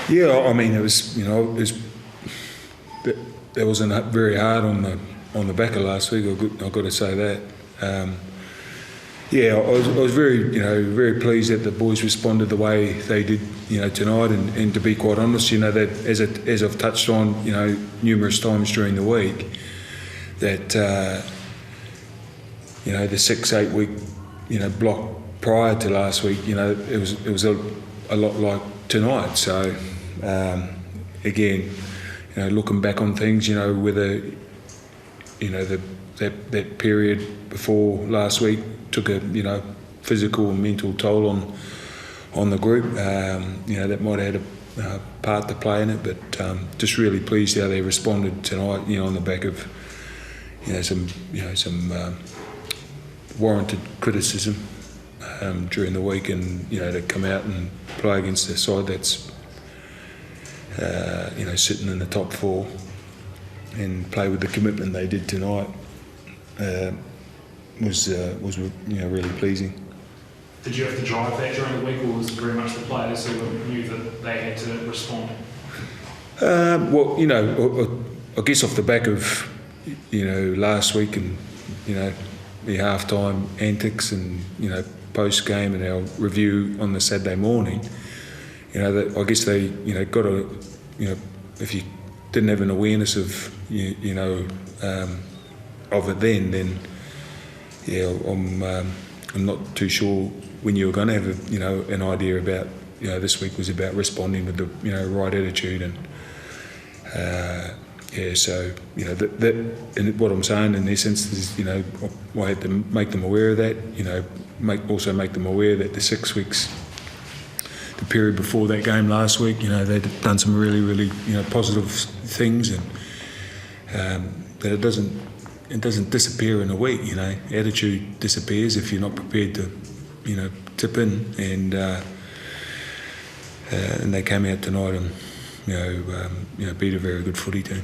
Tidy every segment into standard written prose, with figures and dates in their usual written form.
Yeah, I mean, it was, that wasn't very hard on the back of last week. I've got to say that. I was very pleased that the boys responded the way they did, tonight. And to be quite honest, that as I've touched on, numerous times during the week, that the 6-8 week, block prior to last week, it was a lot like tonight. So again, looking back on things, whether that period before last week took a physical and mental toll on the group, that might have had a part to play in it, but just really pleased how they responded tonight, on the back of some warranted criticism during the week, and to come out and play against a side that's sitting in the top 4 and play with the commitment they did tonight was really pleasing. Did you have to drive that during the week, or was it very much the players who knew that they had to respond? I guess off the back of last week and the half-time antics and post game and our review on the Saturday morning, that I guess they got a if you didn't have an awareness of of it then I'm not too sure when you were going to have an idea about this week was about responding with the right attitude, and so that and what I'm saying in essence is I had to make them aware of that, also make them aware that the 6 weeks, the period before that game last week, they'd done some really positive things, and that it doesn't disappear in a week. Attitude disappears if you're not prepared to tip in, and they came out tonight and beat a very good footy team.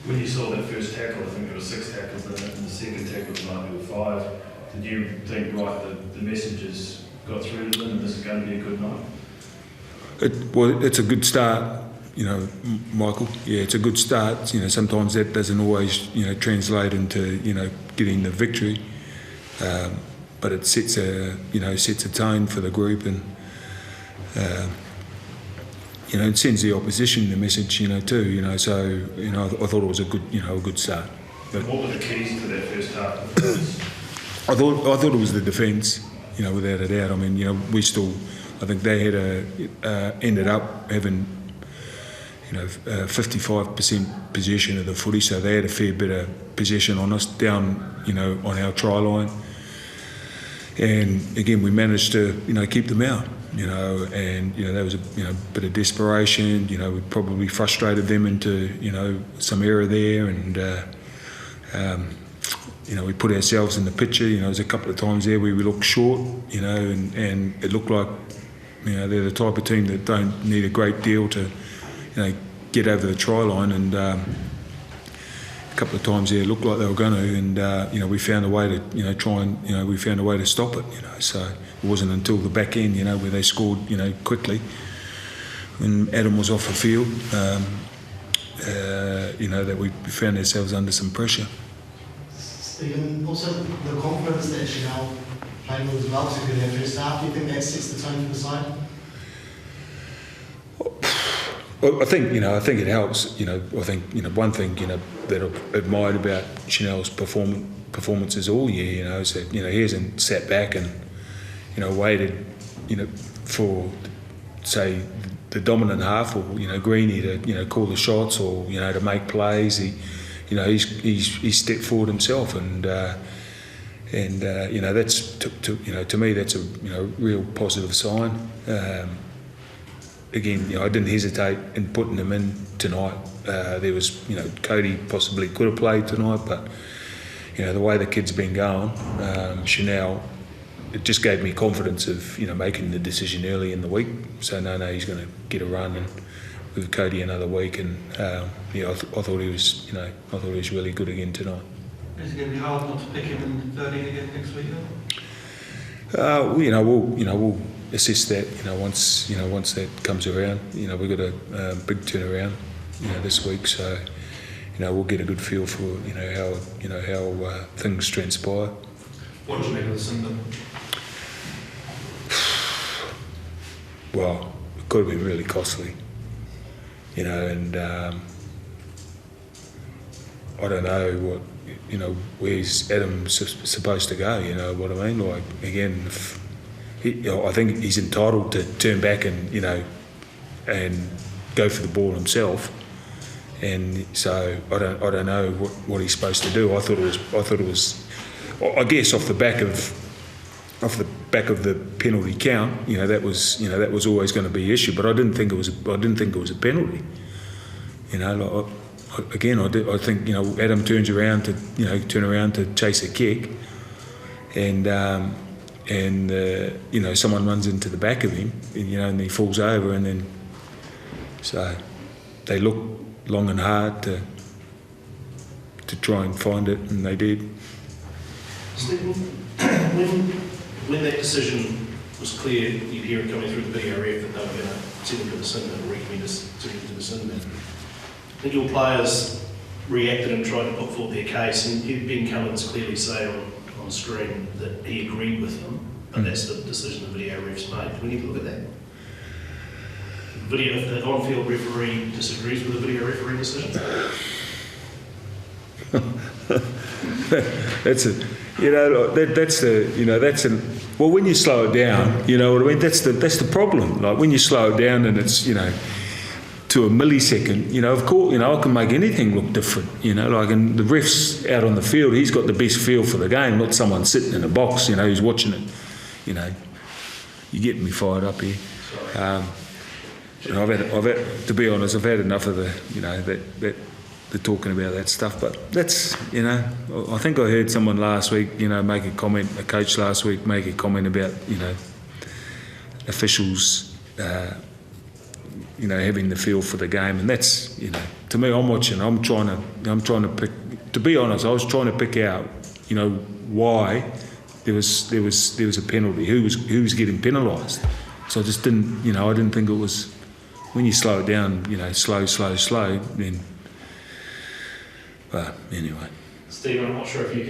When you saw that first tackle, I think there were 6 tackles in it, and the second tackle tonight there were 5. Did you think, right, the messages got through to them and this is going to be a good night? It's a good start, Michael. Yeah, it's a good start. Sometimes that doesn't always, translate into, getting the victory, but it sets a tone for the group, and it sends the opposition the message, too. So I thought it was a good start. But what were the keys to that first half? I thought it was the defence, without a doubt. I mean, I think they had ended up having 55% possession of the footy, so they had a fair bit of possession on us down, on our try line. And again, we managed to, keep them out, and there was a bit of desperation. We probably frustrated them into, some error there, and we put ourselves in the picture. There was a couple of times there where we looked short, and it looked like, they're the type of team that don't need a great deal to, get over the try line, and a couple of times there it looked like they were going to, and we found a way to, try and, we found a way to stop it, so it wasn't until the back end, where they scored, quickly, when Adam was off the field, that we found ourselves under some pressure. Stephen, also the confidence that you now playing with as well, particularly in the first half, do you think that sets the tone for the side? Well, I think it helps. I think one thing that I've admired about Chanel's performances all year, is that he hasn't sat back and waited for, say, the dominant half, or Greenie to call the shots, or to make plays. He's stepped forward himself, and that's to me that's a real positive sign. Again, I didn't hesitate in putting him in tonight. There was, Cody possibly could have played tonight, but the way the kid's been going, Chanel, it just gave me confidence of making the decision early in the week. So no, he's going to get a run, and with Cody another week, and I thought he was, really good again tonight. Is it going to be hard not to pick him in 13 again next week? We'll assess that, once that comes around. We've got a big turnaround, this week, so we'll get a good feel for how things transpire. What did you make of the Cinnamon? Well, it could have been really costly, and I don't know what, where's Adam supposed to go, what I mean? Like, again, I think he's entitled to turn back and, and go for the ball himself. And so I don't know what he's supposed to do. I thought it was, I guess, off the back of the penalty count, that was always going to be an issue. But I didn't think it was a penalty. I think Adam turns around to chase a kick, and someone runs into the back of him, and he falls over, and then so they look long and hard to try and find it, and they did. Stephen, when that decision was clear, you'd hear it coming through the BRF that they were going to send him to the Cinnamon, or recommend us sending him to the Cinnamon. I think your players reacted and tried to put forward their case, and Ben Cummins clearly say on screen that he agreed with them, but that's the decision the video refs made. We need to look at that. If the on-field referee disagrees with the video referee decision. Well, when you slow it down, you know what I mean. That's the problem. Like, when you slow it down and it's to a millisecond, of course, I can make anything look different, and the ref's out on the field, he's got the best feel for the game, not someone sitting in a box, who's watching it, You're getting me fired up here. I've had, to be honest, I've had enough of the talking about that stuff, but that's, I think I heard someone last week, make a comment, a coach last week make a comment about, officials, having the feel for the game, and that's, to me, I'm watching. I'm trying to pick. To be honest, I was trying to pick out, why there was a penalty. Who was getting penalised? So I just didn't, I didn't think it was. When you slow it down, slow, then. But anyway. Stephen, I'm not sure if you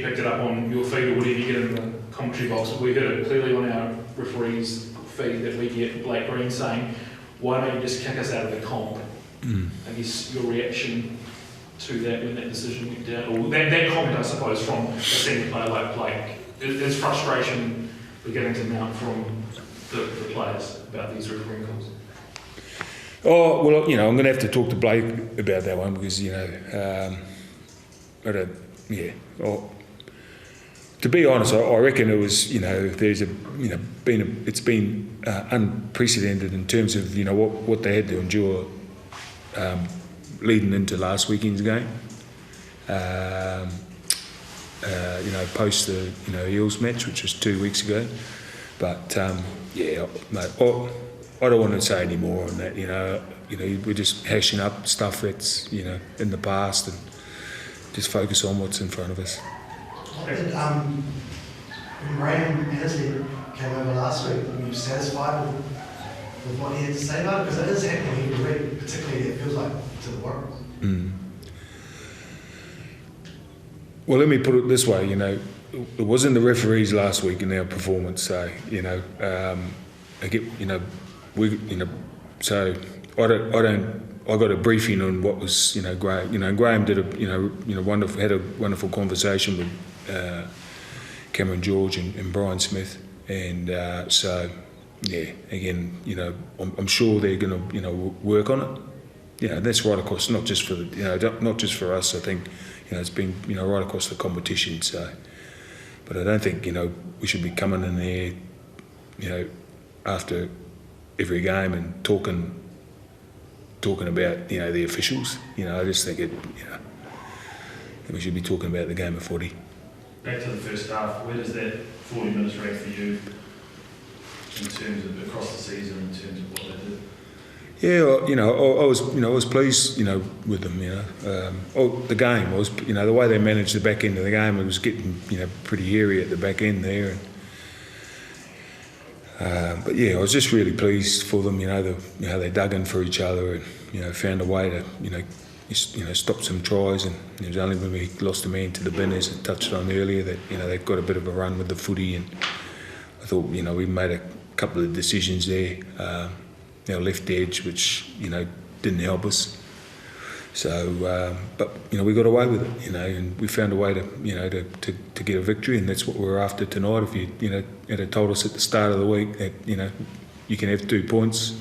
picked it up on your feed or whatever you get in the commentary box, but we heard it clearly on our referees' feed that we get Blake Green saying, "Why don't you just kick us out of the comp?" I guess your reaction to that when that decision went down, or that comment, I suppose, from a senior player like Blake, is frustration beginning to mount from the players about these refereeing calls? Oh, well, I'm going to have to talk to Blake about that one because, to be honest, I reckon it was, there's it's been unprecedented in terms of, what they had to endure leading into last weekend's game. Post the, Eels match, which was 2 weeks ago. But, mate, I don't want to say any more on that, we're just hashing up stuff that's, in the past, and just focus on what's in front of us. When Graham Annesley came over last week, were you satisfied with what he had to say about it? Because it is happening every week, particularly it feels like to the world. Well, let me put it this way, it wasn't the referees last week in our performance, so, I get, so I got a briefing on what was, Graham. Graham did had a wonderful conversation with Cameron George and Brian Smith, and again, I'm sure they're going to, work on it. That's right across, not just for not just for us. I think, it's been, right across the competition. So, but I don't think, we should be coming in there, after every game and talking about, the officials. I just think we should be talking about the game of footy. Back to the first half, where does that 40 minutes rank for you in terms of across the season, in terms of what they did? Yeah, I was pleased, with them. The game was, the way they managed the back end of the game, it was getting, pretty hairy at the back end there. But yeah, I was just really pleased for them. They dug in for each other and found a way to stop some tries. And it was only when we lost a man to the bin, as I touched on earlier, that they got a bit of a run with the footy. And I thought we made a couple of decisions there. Our left edge, which didn't help us. So, but we got away with it, and we found a way to get a victory, and that's what we're after tonight. If you had told us at the start of the week that you can have 2 points,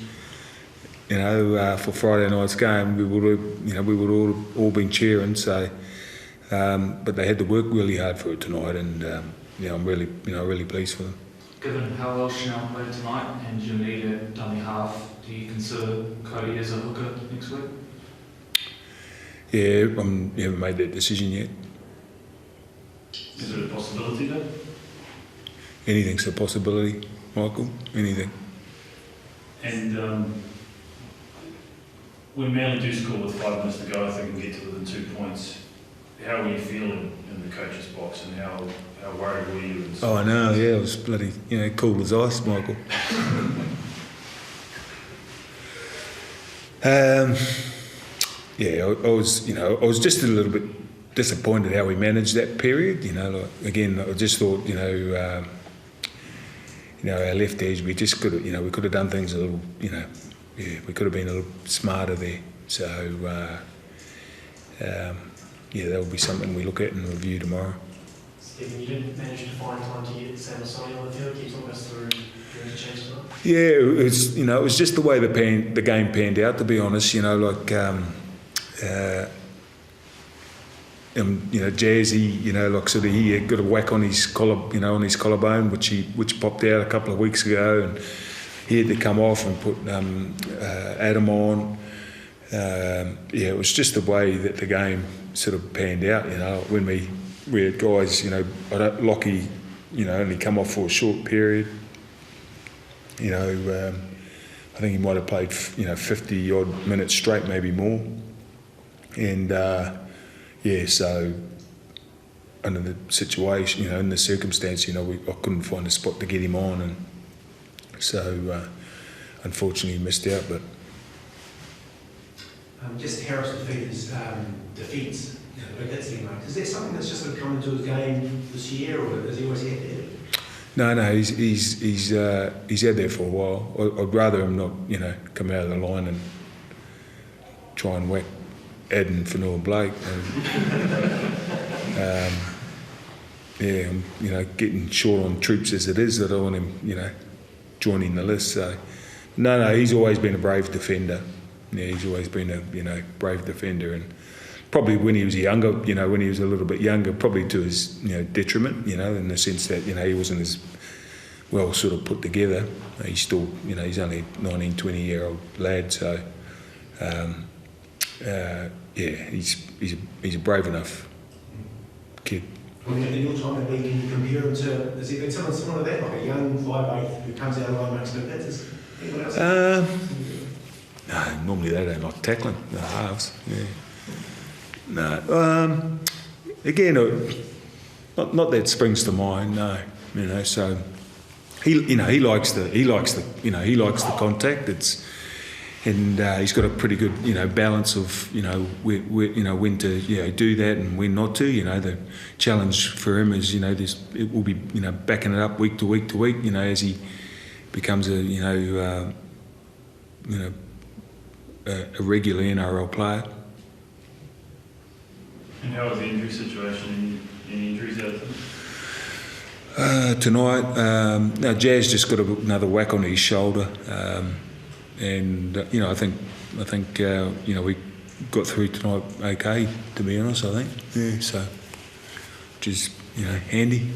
for Friday night's game, we would all been cheering. So, but they had to work really hard for it tonight, and I'm really pleased for them. Given how well Chanel played tonight and you need a dummy half, do you consider Cody as a hooker next week? Yeah, we haven't made that decision yet. Is it a possibility though? Anything's a possibility, Michael. Anything. And when Manly do score with 5 minutes to go, I think, and get to within 2 points, how were you feeling in the coach's box, and how worried were you? Oh, I know. Yeah, it was bloody cool as ice, Michael. Yeah, I was just a little bit disappointed how we managed that period. Again, I just thought, our left edge, we just could have, we could have done things a little, we could have been a little smarter there. So, that will be something we look at and review tomorrow. Stephen, you didn't manage to find time to get Sam Osoni on the field. Can you talk us through your interchange tonight? Yeah, it was just the way the game panned out. To be honest, Jazzy, he had got a whack on his collarbone, which popped out a couple of weeks ago, and he had to come off and put Adam on. It was just the way that the game sort of panned out. When we had guys, Lockie, only come off for a short period. I think he might have played, 50 odd minutes straight, maybe more. And so under the situation, in the circumstance, I couldn't find a spot to get him on, and so unfortunately he missed out. But just Harris defeaters defence, that's the mark. Is that something that's just sort of come into his game this year, or has he always had that? No, he's had that for a while. I'd rather him not, come out of the line and try and whack Ed and Fanua Blake. I'm getting short on troops as it is. I don't want him, joining the list. So, no, he's always been a brave defender. Yeah, he's always been a, brave defender, and probably when he was younger, when he was a little bit younger, probably to his, detriment, in the sense that, he wasn't as well sort of put together. He's still, he's only a 19, 20-year-old lad, so, he's a brave enough kid. In your time at League, can you compare him to, has he been someone similar to that, like a young 5'8" who comes out of the line and makes no hits? Is anyone else? No, normally they don't like tackling, the halves. Yeah. No. Again, not that springs to mind. No. So he likes the contact. And he's got a pretty good balance of when to do that and when not to. The challenge for him is it will be backing it up week to week to week. As he becomes a regular NRL player. And how was the injury situation? Any injuries out there? Tonight, Jazz just got another whack on his shoulder, and I think we got through tonight okay. To be honest, I think. Yeah. So, which is handy.